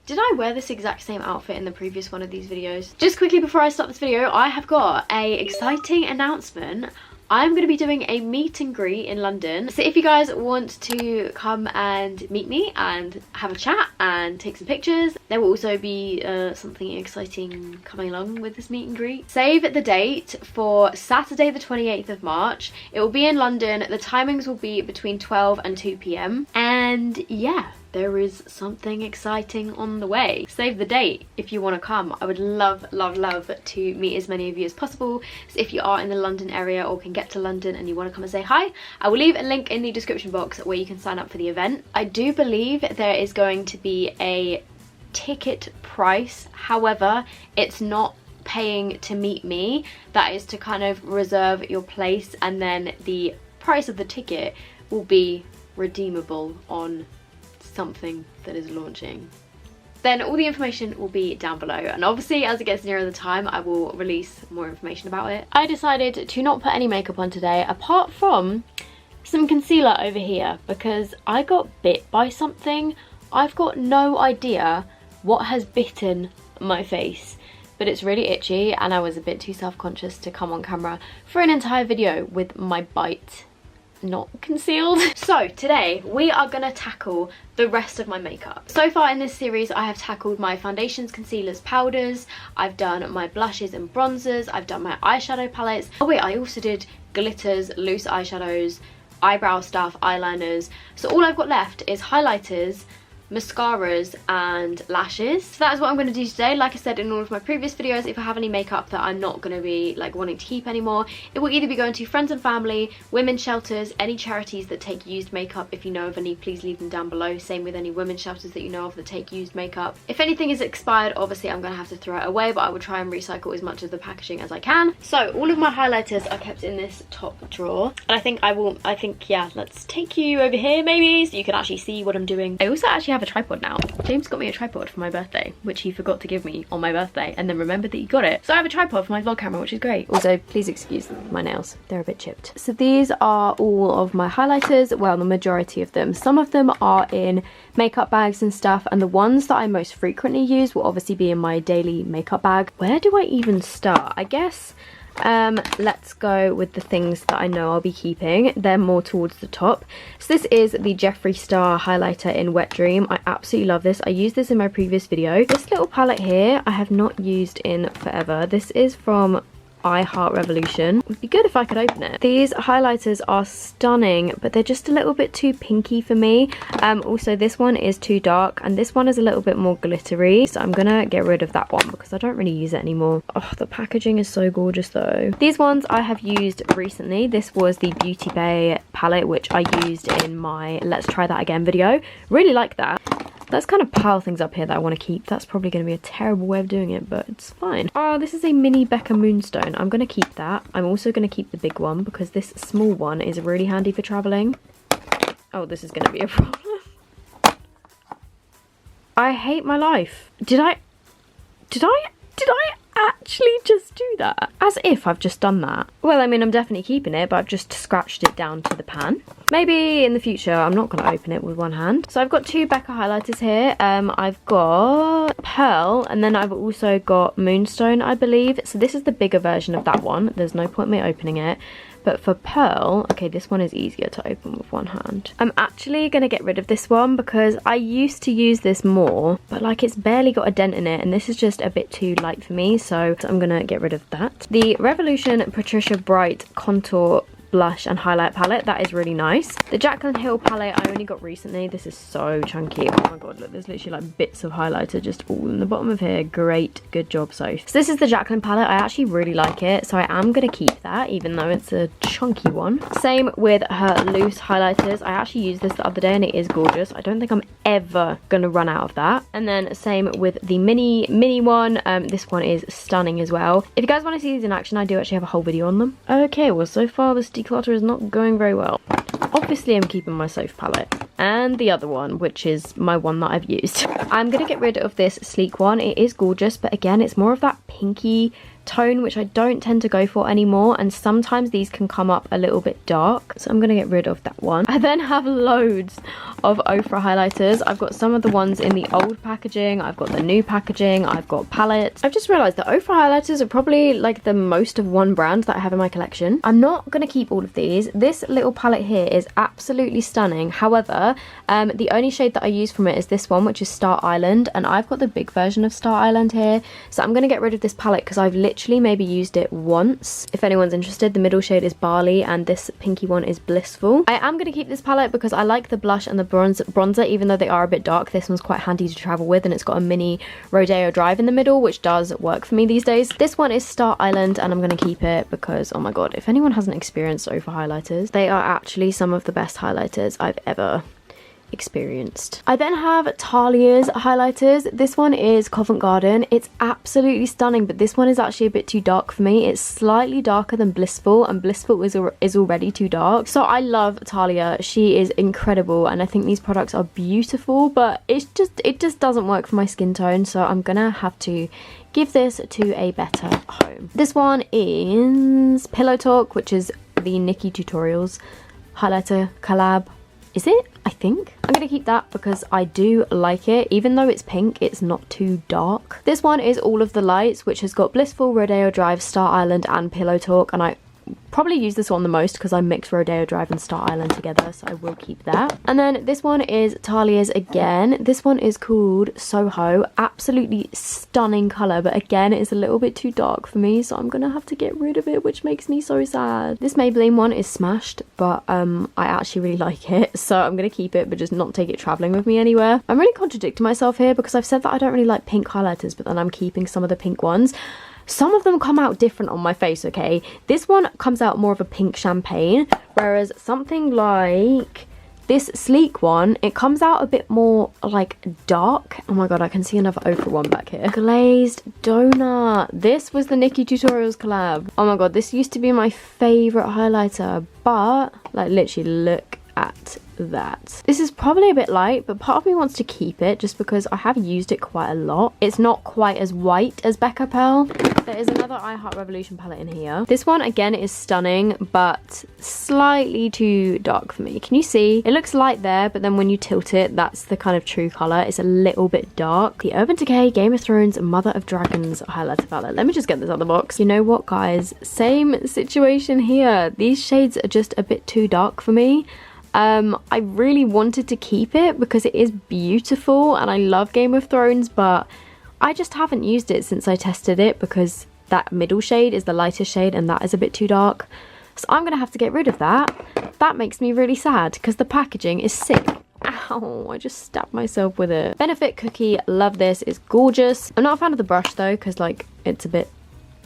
Did I wear this exact same outfit in the previous one of these videos? Just quickly before I start this video, I have got a exciting announcement. I'm going to be doing a meet and greet in London. So if you guys want to come and meet me and have a chat and take some pictures, there will also be something exciting coming along with this meet and greet. Save the date for Saturday the 28th of March. It will be in London. The timings will be between 12 and 2 p.m. And yeah, there is something exciting on the way. Save the date if you want to come. I would love, love, love to meet as many of you as possible. So if you are in the London area or can get to London and you want to come and say hi, I will leave a link in the description box where you can sign up for the event. I do believe there is going to be a ticket price. However, it's not paying to meet me. That is to kind of reserve your place, and then the price of the ticket will be redeemable on something that is launching. Then all the information will be down below, and obviously as it gets nearer the time I will release more information about it. I decided to not put any makeup on today apart from some concealer over here because I got bit by something. I've got no idea what has bitten my face, but it's really itchy and I was a bit too self-conscious to come on camera for an entire video with my bite not concealed. So today we are gonna tackle the rest of my makeup. So far in this series I have tackled my foundations, concealers, powders, I've done my blushes and bronzers, I've done my eyeshadow palettes. Oh wait, I also did glitters, loose eyeshadows, eyebrow stuff, eyeliners. So all I've got left is highlighters, mascaras and lashes. So that is what I'm going to do today. Like I said in all of my previous videos, if I have any makeup that I'm not going to be like wanting to keep anymore, it will either be going to friends and family, women's shelters, any charities that take used makeup. If you know of any, please leave them down below. Same with any women's shelters that you know of that take used makeup. If anything is expired, obviously I'm going to have to throw it away, but I will try and recycle as much of the packaging as I can. So all of my highlighters are kept in this top drawer, and I think yeah, let's take you over here maybe so you can actually see what I'm doing. I also actually have a tripod now. James got me a tripod for my birthday, which he forgot to give me on my birthday and then remembered that he got it. So I have a tripod for my vlog camera, which is great. Also, please excuse my nails. They're a bit chipped. So these are all of my highlighters. Well, the majority of them. Some of them are in makeup bags and stuff, and the ones that I most frequently use will obviously be in my daily makeup bag. Where do I even start? I guess let's go with the things that I know I'll be keeping. They're more towards the top. So this is the Jeffree Star highlighter in Wet Dream. I absolutely love this. I used this in my previous video. This little palette here I have not used in forever. This is from I Heart Revolution. It would be good if I could open it. These highlighters are stunning, but they're just a little bit too pinky for me. Also this one is too dark and this one is a little bit more glittery, so I'm gonna get rid of that one because I don't really use it anymore. Oh, the packaging is so gorgeous though. These ones I have used recently. This was the Beauty Bay palette, which I used in my Let's Try That Again video. Really like that. Let's kind of pile things up here that I want to keep. That's probably going to be a terrible way of doing it, but it's fine. Oh, this is a mini Becca Moonstone. I'm going to keep that. I'm also going to keep the big one because this small one is really handy for traveling. Oh, this is going to be a problem. I hate my life. Did I actually just do that? As if I've just done that. Well, I mean, I'm definitely keeping it, but I've just scratched it down to the pan. Maybe in the future I'm not going to open it with one hand. So I've got two Becca highlighters here. I've got Pearl and then I've also got Moonstone, I believe. So this is the bigger version of that one. There's no point in me opening it. But for Pearl, okay, this one is easier to open with one hand. I'm actually going to get rid of this one because I used to use this more, but like it's barely got a dent in it and this is just a bit too light for me, so I'm going to get rid of that. The Revolution Patricia Bright Contour blush and highlight palette. That is really nice. The Jaclyn Hill palette I only got recently. This is so chunky. Oh my god, look, there's literally like bits of highlighter just all in the bottom of here. Great, good job, Soph. So this is the Jaclyn palette. I actually really like it, so I am going to keep that even though it's a chunky one. Same with her loose highlighters. I actually used this the other day and it is gorgeous. I don't think I'm ever going to run out of that. And then same with the mini one. This one is stunning as well. If you guys want to see these in action, I do actually have a whole video on them. Okay, well, so far this declutter is not going very well. Obviously I'm keeping my Soph palette and the other one, which is my one that I've used. I'm gonna get rid of this sleek one. It is gorgeous, but again, it's more of that pinky tone, which I don't tend to go for anymore, and sometimes these can come up a little bit dark, so I'm gonna get rid of that one. I then have loads of Oprah highlighters. I've got some of the ones in the old packaging, I've got the new packaging, I've got palettes. I've just realized that Oprah highlighters are probably like the most of one brand that I have in my collection. I'm not gonna keep all of these. This little palette here is absolutely stunning. However, the only shade that I use from it is this one, which is Star Island, and I've got the big version of Star Island here, so I'm gonna get rid of this palette because I've literally maybe used it once. If anyone's interested, the middle shade is Barley and this pinky one is Blissful. I am gonna keep this palette because I like the blush and the bronzer, even though they are a bit dark. This one's quite handy to travel with, and it's got a mini Rodeo Drive in the middle, which does work for me these days. This one is Star Island, and I'm gonna keep it because, oh my god, if anyone hasn't experienced Oprah highlighters, they are actually some of the best highlighters I've ever experienced. I then have Talia's highlighters. This one is Covent Garden. It's absolutely stunning, but this one is actually a bit too dark for me. It's slightly darker than Blissful, and Blissful is already too dark. So I love Talia. She is incredible, and I think these products are beautiful, but it just doesn't work for my skin tone, so I'm gonna have to give this to a better home. This one is Pillow Talk, which is the Nikki Tutorials highlighter collab. Is it? I think. I'm going to keep that because I do like it. Even though it's pink, it's not too dark. This one is All of the Lights, which has got Blissful, Rodeo Drive, Star Island and Pillow Talk, and I probably use this one the most because I mix Rodeo Drive and Star Island together, so I will keep that. And then this one is Talia's again. This one is called Soho. Absolutely stunning colour, but again it's a little bit too dark for me, so I'm gonna have to get rid of it, which makes me so sad. This Maybelline one is smashed, but I actually really like it, so I'm gonna keep it but just not take it travelling with me anywhere. I'm really contradicting myself here because I've said that I don't really like pink highlighters, but then I'm keeping some of the pink ones. Some of them come out different on my face, okay? This one comes out more of a pink champagne, whereas something like this Sleek one, it comes out a bit more like dark. Oh my god, I can see another Oprah one back here. Glazed Donut. This was the Nikki Tutorials collab. Oh my god, this used to be my favourite highlighter, but like literally look at that. This is probably a bit light, but part of me wants to keep it just because I have used it quite a lot. It's not quite as white as Becca Pearl. There is another I Heart Revolution palette in here. This one again is stunning, but slightly too dark for me. Can you see? It looks light there, but then when you tilt it, that's the kind of true colour. It's a little bit dark. The Urban Decay Game of Thrones Mother of Dragons highlighter palette. Let me just get this out of the box. You know what, guys? Same situation here. These shades are just a bit too dark for me. I really wanted to keep it because it is beautiful and I love Game of Thrones, but I just haven't used it since I tested it because that middle shade is the lightest shade and that is a bit too dark. So I'm going to have to get rid of that. That makes me really sad because the packaging is sick. Ow, I just stabbed myself with it. Benefit Cookie, love this, it's gorgeous. I'm not a fan of the brush though because like it's a bit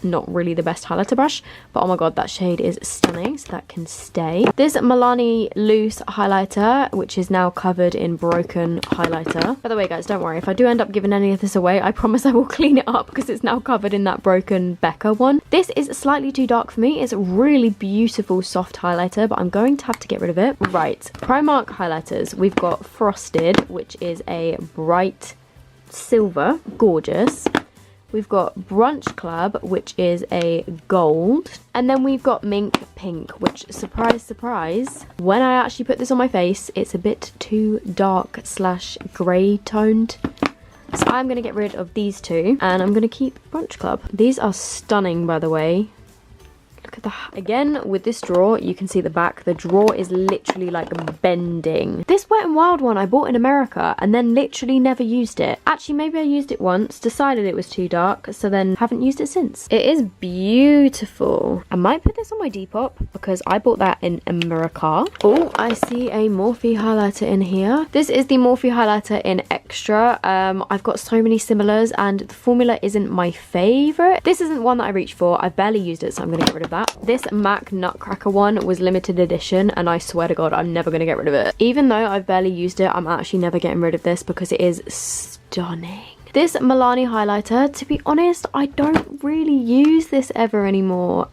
not really the best highlighter brush, but oh my god, that shade is stunning, so that can stay. This Milani loose highlighter, which is now covered in broken highlighter. By the way, guys, don't worry, if I do end up giving any of this away, I promise I will clean it up because it's now covered in that broken Becca one. This is slightly too dark for me. It's a really beautiful soft highlighter, but I'm going to have to get rid of it. Right, Primark highlighters. We've got Frosted, which is a bright silver, gorgeous. We've got Brunch Club, which is a gold. And then we've got Mink Pink, which, surprise, surprise, when I actually put this on my face, it's a bit too dark slash grey toned. So I'm going to get rid of these two and I'm going to keep Brunch Club. These are stunning, by the way. Look at that. Again, with this drawer, you can see the back. The drawer is literally like bending. This Wet n Wild one I bought in America and then literally never used it. Actually, maybe I used it once, decided it was too dark, so then haven't used it since. It is beautiful. I might put this on my Depop because I bought that in America. Oh, I see a Morphe highlighter in here. This is the Morphe highlighter in Extra. I've got so many similars and the formula isn't my favourite. This isn't one that I reached for. I've barely used it, so I'm going to get rid of that. This MAC Nutcracker one was limited edition and I swear to god I'm never going to get rid of it. Even though I've barely used it, I'm actually never getting rid of this because it is stunning. This Milani highlighter, to be honest, I don't really use this ever anymore.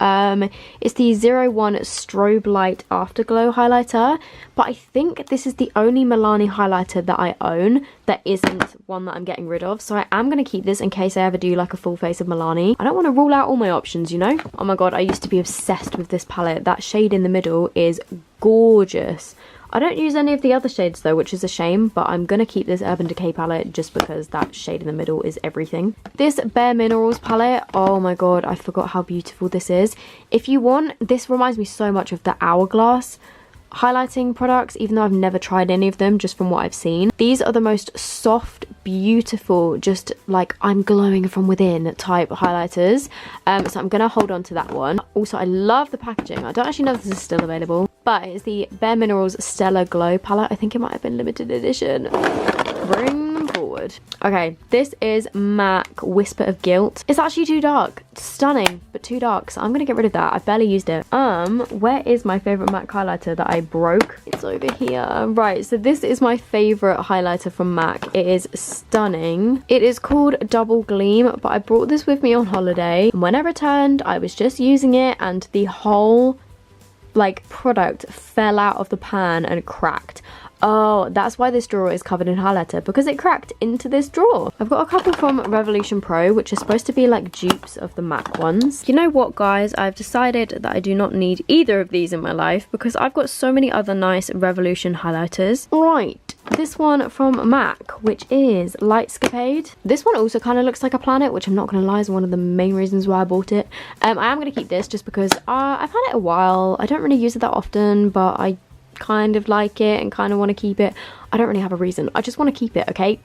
It's the 01 Strobe Light Afterglow highlighter, but I think this is the only Milani highlighter that I own that isn't one that I'm getting rid of. So I am going to keep this in case I ever do like a full face of Milani. I don't want to rule out all my options, you know? Oh my god, I used to be obsessed with this palette. That shade in the middle is gorgeous. I don't use any of the other shades though, which is a shame, but I'm gonna keep this Urban Decay palette just because that shade in the middle is everything. This Bareminerals palette, oh my god, I forgot how beautiful this is. If you want, this reminds me so much of the Hourglass highlighting products, even though I've never tried any of them, just from what I've seen. These are the most soft, beautiful, just like I'm glowing from within type highlighters. So I'm gonna hold on to that one. Also, I love the packaging. I don't actually know if this is still available, but it's the Bareminerals Stellar Glow palette. I think it might have been limited edition. Bring them forward. Okay, this is MAC Whisper of Guilt. It's actually too dark. Stunning, but too dark, so I'm gonna get rid of that. I barely used it. Where is my favorite MAC highlighter that I broke? It's over here. Right, so this is my favorite highlighter from MAC. It is stunning. It is called Double Gleam, but I brought this with me on holiday. And when I returned, I was just using it and the whole like product fell out of the pan and cracked. Oh, that's why this drawer is covered in highlighter, because it cracked into this drawer. I've got a couple from Revolution Pro, which are supposed to be like dupes of the MAC ones. You know what, guys? I've decided that I do not need either of these in my life because I've got so many other nice Revolution highlighters. Right, this one from MAC, which is Lightscapade. This one also kind of looks like a planet, which I'm not going to lie is one of the main reasons why I bought it. I am going to keep this just because I've had it a while. I don't really use it that often, but I kind of like it and kind of want to keep it. I don't really have a reason. I just want to keep it, okay?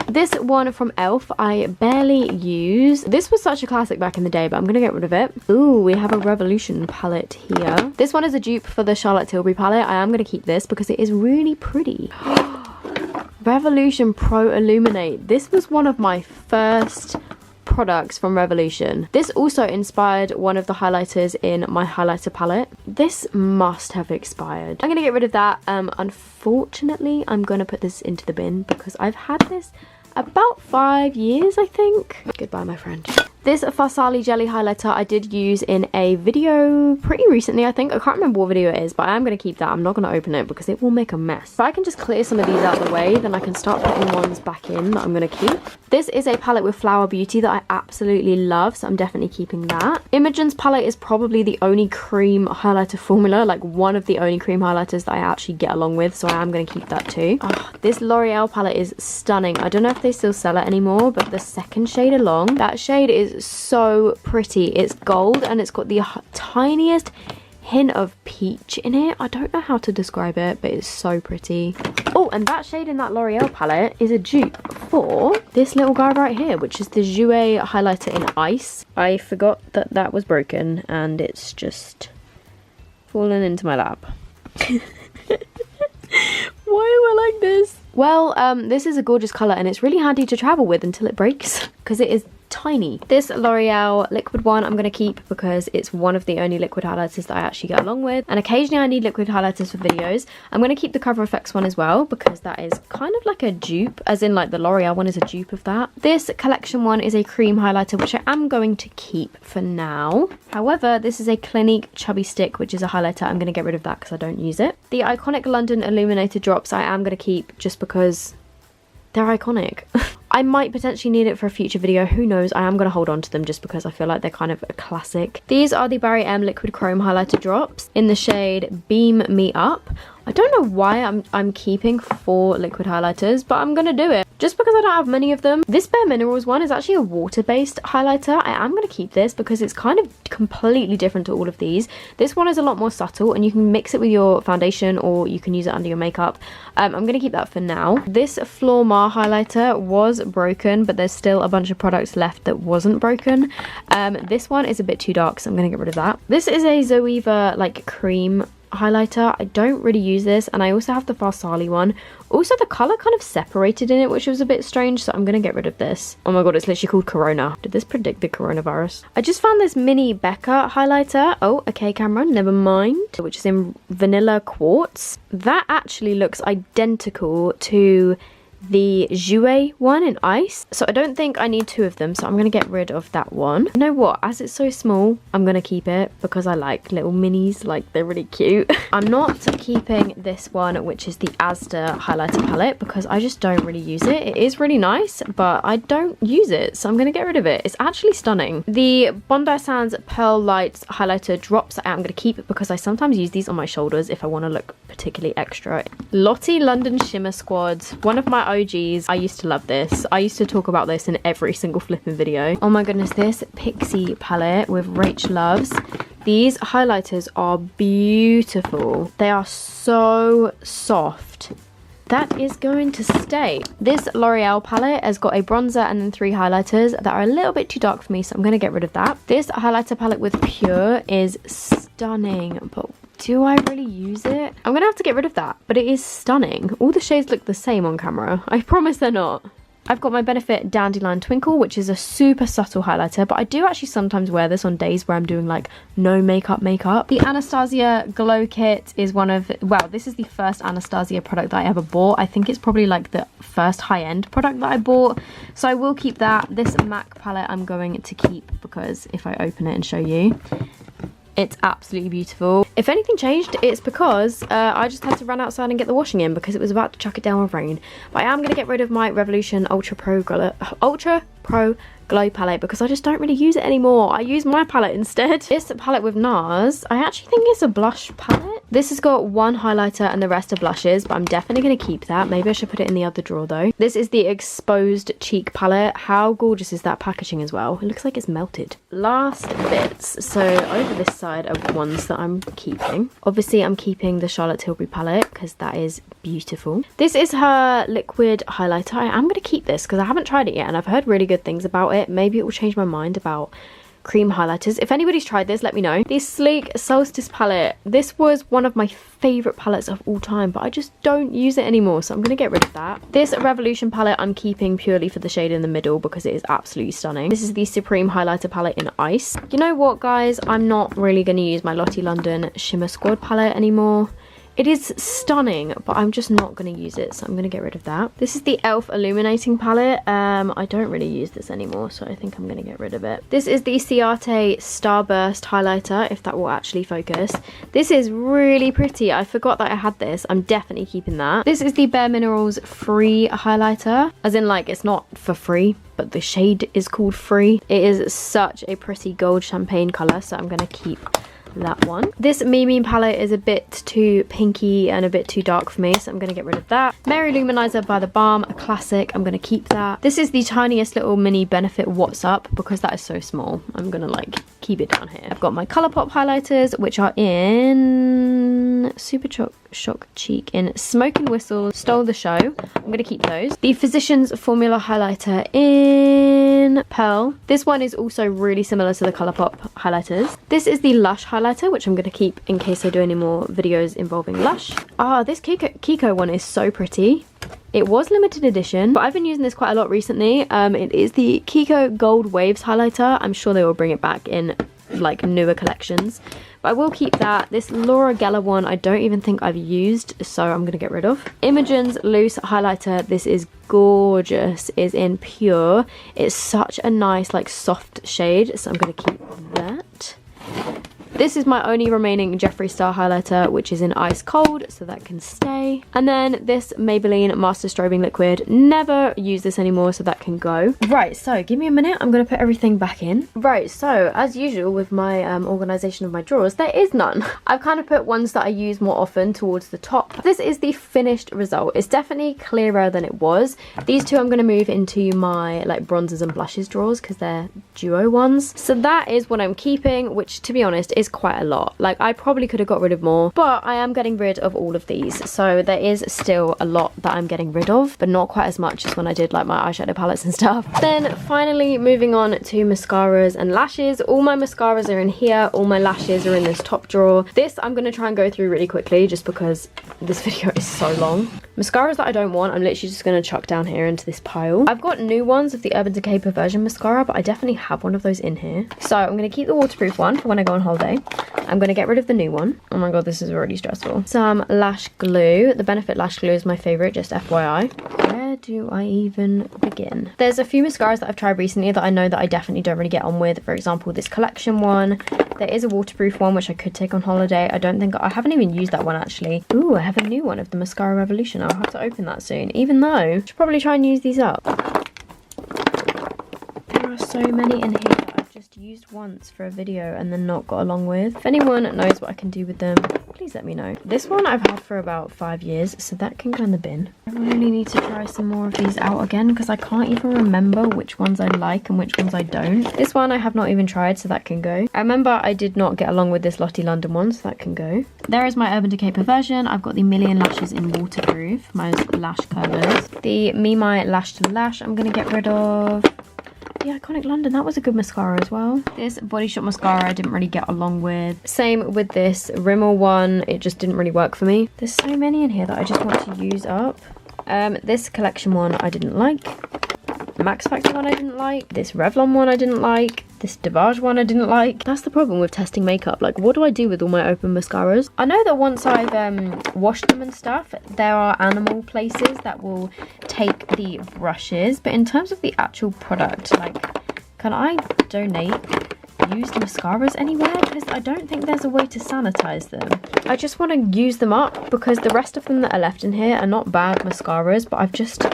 This one from e.l.f. I barely use. This was such a classic back in the day, but I'm going to get rid of it. Ooh, we have a Revolution palette here. This one is a dupe for the Charlotte Tilbury palette. I am going to keep this because it is really pretty. Revolution Pro Illuminate. This was one of my first products from Revolution. This also inspired one of the highlighters in my highlighter palette. This must have expired. I'm gonna get rid of that. Unfortunately, I'm gonna put this into the bin because I've had this about 5 years, I think. Goodbye, my friend. This Farsali Jelly highlighter I did use in a video pretty recently, I think. I can't remember what video it is, but I am going to keep that. I'm not going to open it because it will make a mess. If I can just clear some of these out of the way, then I can start putting ones back in that I'm going to keep. This is a palette with Flower Beauty that I absolutely love, so I'm definitely keeping that. Imogen's palette is probably the only cream highlighter formula, like one of the only cream highlighters that I actually get along with, so I am going to keep that too. Oh, this L'Oreal palette is stunning. I don't know if they still sell it anymore, but the second shade along, that shade is so pretty. It's gold and it's got the tiniest hint of peach in it. I don't know how to describe it, but it's so pretty. Oh, and that shade in that L'Oreal palette is a dupe for this little guy right here, which is the Jouer highlighter in Ice. I forgot that that was broken and it's just fallen into my lap. Why am I like this? Well, this is a gorgeous colour and it's really handy to travel with until it breaks because it is tiny. This L'Oreal liquid one I'm going to keep because it's one of the only liquid highlighters that I actually get along with, and occasionally I need liquid highlighters for videos. I'm going to keep the Cover FX one as well because that is kind of like a dupe, as in like the L'Oreal one is a dupe of that. This collection one is a cream highlighter which I am going to keep for now. However, this is a Clinique Chubby Stick, which is a highlighter. I'm going to get rid of that because I don't use it. The Iconic London Illuminated Drops I am going to keep just because they're iconic. I might potentially need it for a future video, who knows. I am going to hold on to them just because I feel like they're kind of a classic. These are the Barry M Liquid Chrome Highlighter Drops in the shade Beam Me Up. I don't know why I'm keeping 4 liquid highlighters, but I'm going to do it just because I don't have many of them. This Bareminerals one is actually a water-based highlighter. I am going to keep this because it's kind of completely different to all of these. This one is a lot more subtle and you can mix it with your foundation or you can use it under your makeup. I'm going to keep that for now. This Flor Mar highlighter was broken, but there's still a bunch of products left that wasn't broken. This one is a bit too dark, so I'm going to get rid of that. This is a Zoeva like cream highlighter. I don't really use this, and I also have the Farsali one. Also, the colour kind of separated in it, which was a bit strange, so I'm going to get rid of this. Oh my god, it's literally called Corona. Did this predict the coronavirus? I just found this mini Becca highlighter. Oh, okay, camera, never mind. Which is in Vanilla Quartz. That actually looks identical to the Jouer one in ice. So I don't think I need 2 of them, so I'm going to get rid of that one. You know what? As it's so small, I'm going to keep it because I like little minis. Like, they're really cute. I'm not keeping this one, which is the Aster highlighter palette, because I just don't really use it. It is really nice, but I don't use it, so I'm going to get rid of it. It's actually stunning. The Bondi Sands Pearl Lights highlighter drops I'm going to keep it because I sometimes use these on my shoulders if I want to look particularly extra. Lottie London Shimmer Squad, one of my OGs. I used to love this. I used to talk about this in every single flipping video. Oh my goodness, this Pixie palette with Rach Loves. These highlighters are beautiful. They are so soft. That is going to stay. This L'Oreal palette has got a bronzer and then 3 highlighters that are a little bit too dark for me, so I'm going to get rid of that. This highlighter palette with Pure is stunning, but do I really use it? I'm going to have to get rid of that, but it is stunning. All the shades look the same on camera. I promise they're not. I've got my Benefit Dandelion Twinkle, which is a super subtle highlighter, but I do actually sometimes wear this on days where I'm doing like no makeup. The Anastacio Glow Kit is one of, well, this is the first Anastasia product that I ever bought. I think it's probably like the first high-end product that I bought, so I will keep that. This MAC palette I'm going to keep because if I open it and show you, it's absolutely beautiful. If anything changed, it's because I just had to run outside and get the washing in because it was about to chuck it down with rain. But I am going to get rid of my Revolution Ultra Pro Glow palette because I just don't really use it anymore. I use my palette instead. This palette with NARS, I actually think it's a blush palette. This has got 1 highlighter and the rest are blushes, but I'm definitely going to keep that. Maybe I should put it in the other drawer though. This is the Exposed Cheek palette. How gorgeous is that packaging as well? It looks like it's melted. Last bits. So over this side are ones that I'm keeping. Obviously I'm keeping the Charlotte Tilbury palette because that is beautiful. This is her liquid highlighter. I am going to keep this because I haven't tried it yet and I've heard really good things about it. Maybe it will change my mind about cream highlighters. If anybody's tried this, let me know. The Sleek Solstice palette. This was one of my favourite palettes of all time, but I just don't use it anymore, so I'm going to get rid of that. This Revolution palette I'm keeping purely for the shade in the middle because it is absolutely stunning. This is the Supreme highlighter palette in ice. You know what, guys? I'm not really going to use my Lottie London Shimmer Squad palette anymore. It is stunning, but I'm just not going to use it, so I'm going to get rid of that. This is the e.l.f. Illuminating Palette. I don't really use this anymore, so I think I'm going to get rid of it. This is the Ciate Starburst Highlighter, if that will actually focus. This is really pretty. I forgot that I had this. I'm definitely keeping that. This is the Bareminerals Free Highlighter, as in like it's not for free, but the shade is called Free. It is such a pretty gold champagne colour, so I'm going to keep that one. This Mimi palette is a bit too pinky and a bit too dark for me, so I'm going to get rid of that. Mary Luminizer by The Balm, a classic. I'm going to keep that. This is the tiniest little mini Benefit What's Up because that is so small. I'm going to like keep it down here. I've got my Colourpop highlighters, which are in Super Shock Cheek in Smoke and Whistle, Stole the Show. I'm going to keep those. The Physicians Formula highlighter in Pearl. This one is also really similar to the Colourpop highlighters. This is the Lush highlighter, which I'm going to keep in case I do any more videos involving Lush. Ah, this Kiko one is so pretty. It was limited edition, but I've been using this quite a lot recently. It is the Kiko Gold Waves highlighter. I'm sure they will bring it back in like newer collections, but I will keep that. This Laura Geller one I don't even think I've used, so I'm going to get rid of. Imogen's Loose highlighter. This is gorgeous. It is in Pure. It's such a nice like soft shade, so I'm going to keep that. This is my only remaining Jeffree Star highlighter, which is in Ice Cold, so that can stay. And then this Maybelline Master Strobing Liquid. Never use this anymore, so that can go. Right, so give me a minute. I'm going to put everything back in. Right, so as usual with my organisation of my drawers, there is none. I've kind of put ones that I use more often towards the top. This is the finished result. It's definitely clearer than it was. These two I'm going to move into my like bronzers and blushes drawers because they're duo ones. So that is what I'm keeping, which to be honest is quite a lot. Like I probably could have got rid of more, but I am getting rid of all of these, so there is still a lot that I'm getting rid of, but not quite as much as when I did like my eyeshadow palettes and stuff. Then finally moving on to mascaras and lashes. All my mascaras are in here, all my lashes are in this top drawer. This I'm going to try and go through really quickly just because this video is so long. Mascaras that I don't want, I'm literally just going to chuck down here into this pile. I've got new ones of the Urban Decay Perversion mascara, but I definitely have one of those in here. So I'm going to keep the waterproof one for when I go on holiday. I'm going to get rid of the new one. Oh my god, this is already stressful. Some lash glue. The Benefit lash glue is my favourite, just FYI. Where do I even begin? There's a few mascaras that I've tried recently that I know that I definitely don't really get on with. For example, this collection one. There is a waterproof one which I could take on holiday. I haven't even used that one actually. Ooh, I have a new one of the Mascara Revolution. I'll have to open that soon. Even though, I should probably try and use these up. There are so many in here that I've just used once for a video and then not got along with. If anyone knows what I can do with them, please let me know. This one I've had for about 5 years, so that can go in the bin. I really need to try some more of these out again because I can't even remember which ones I like and which ones I don't. This one I have not even tried, so that can go. I remember I did not get along with this Lottie London one, so that can go. There is my Urban Decay perversion. I've got the Million Lashes in Waterproof, my lash curlers. The Me My Lash to Lash I'm going to get rid of. The Iconic London, that was a good mascara as well. This Body Shop mascara I didn't really get along with. Same with this Rimmel one, it just didn't really work for me. There's so many in here that I just want to use up. This collection one I didn't like. Max Factor one I didn't like. This Revlon one I didn't like. This Devage one I didn't like. That's the problem with testing makeup. Like, what do I do with all my open mascaras? I know that once I've washed them and stuff, there are animal places that will take the brushes. But in terms of the actual product, like, can I donate used mascaras anywhere? Because I don't think there's a way to sanitize them. I just want to use them up because the rest of them that are left in here are not bad mascaras, but I've just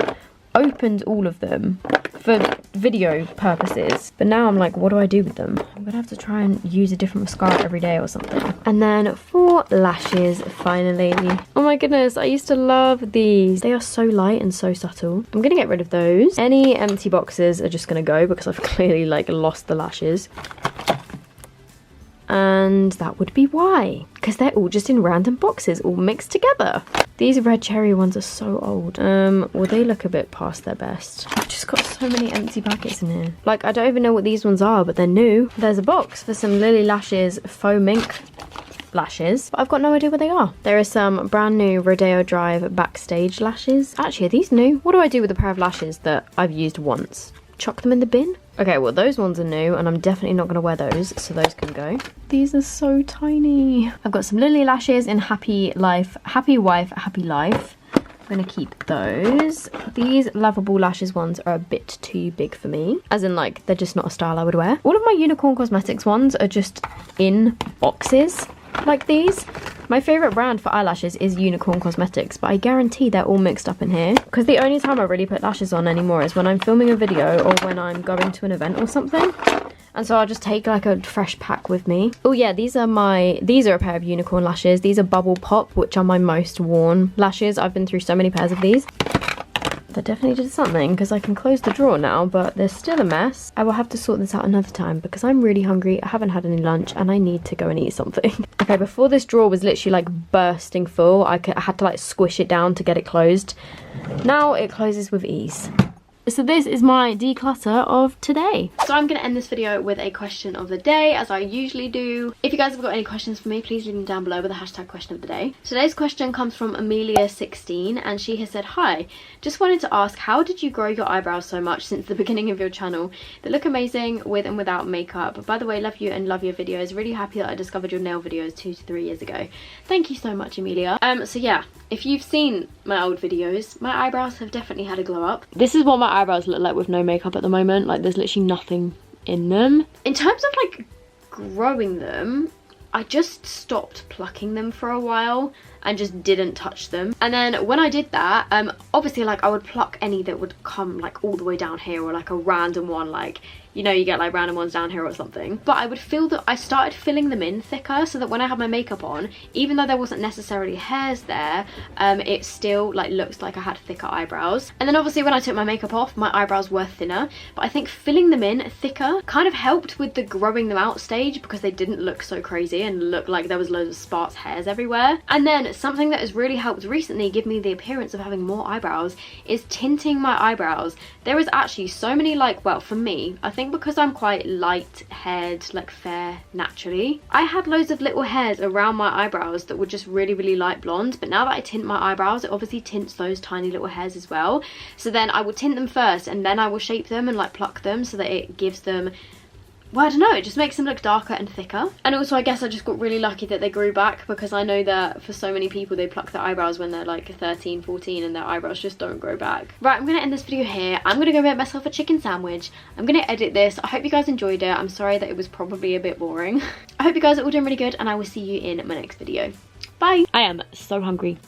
opened all of them for video purposes, but now I'm like, what do I do with them? I'm gonna have to try and use a different mascara every day or something. And then for lashes, finally. Oh my goodness, I used to love these. They are so light and so subtle. I'm gonna get rid of those. Any empty boxes are just gonna go because I've clearly like lost the lashes. And that would be why, because they're all just in random boxes all mixed together. These red cherry ones are so old. Well, they look a bit past their best. I've just got so many empty packets in here. Like, I don't even know what these ones are, but they're new. There's a box for some Lily Lashes Faux Mink lashes, but I've got no idea what they are. There are some brand new Rodeo Drive Backstage lashes. Actually, are these new? What do I do with a pair of lashes that I've used once? Chuck them in the bin? Okay, well, those ones are new and I'm definitely not going to wear those, so those can go. These are so tiny. I've got some Lily lashes in Happy Wife, Happy Life. I'm going to keep those. These Lovable Lashes ones are a bit too big for me, as in, like, they're just not a style I would wear. All of my Unicorn Cosmetics ones are just in boxes like these. My favourite brand for eyelashes is Unicorn Cosmetics, but I guarantee they're all mixed up in here. Because the only time I really put lashes on anymore is when I'm filming a video or when I'm going to an event or something. And so I'll just take like a fresh pack with me. Oh yeah, these are a pair of Unicorn lashes. These are Bubble Pop, which are my most worn lashes. I've been through so many pairs of these. That definitely did something because I can close the drawer now, but there's still a mess. I will have to sort this out another time because I'm really hungry. I haven't had any lunch and I need to go and eat something. Okay, before this drawer was literally like bursting full. I had to like squish it down to get it closed. Now it closes with ease. So this is my declutter of today. So I'm going to end this video with a question of the day, as I usually do. If you guys have got any questions for me, please leave them down below with the hashtag question of the day. Today's question comes from Amelia16, and she has said, "Hi, just wanted to ask, how did you grow your eyebrows so much since the beginning of your channel? They look amazing with and without makeup. By the way, love you and love your videos. Really happy that I discovered your nail videos 2 to 3 years ago." Thank you so much, Amelia. So yeah, if you've seen my old videos, my eyebrows have definitely had a glow up. This is what my eyebrows look like with no makeup at the moment. Like, there's literally nothing in them. In terms of like growing them, I just stopped plucking them for a while and just didn't touch them. And then when I did that, obviously like I would pluck any that would come like all the way down here, or like a random one, like, you know, you get like random ones down here or something. But I would feel that I started filling them in thicker, so that when I had my makeup on, even though there wasn't necessarily hairs there, it still like looks like I had thicker eyebrows. And then obviously when I took my makeup off, my eyebrows were thinner, but I think filling them in thicker kind of helped with the growing them out stage, because they didn't look so crazy and look like there was loads of sparse hairs everywhere. And then something that has really helped recently give me the appearance of having more eyebrows is tinting my eyebrows. There is actually so many, like, well, for me, I think because I'm quite light haired, like fair naturally, I had loads of little hairs around my eyebrows that were just really, really light blonde. But now that I tint my eyebrows, it obviously tints those tiny little hairs as well. So then I will tint them first and then I will shape them and like pluck them so that it gives them well, I don't know, it just makes them look darker and thicker. And also I guess I just got really lucky that they grew back, because I know that for so many people they pluck their eyebrows when they're like 13, 14 and their eyebrows just don't grow back. Right, I'm gonna end this video here. I'm gonna go make myself a chicken sandwich. I'm gonna edit this. I hope you guys enjoyed it. I'm sorry that it was probably a bit boring. I hope you guys are all doing really good, and I will see you in my next video. Bye. I am so hungry.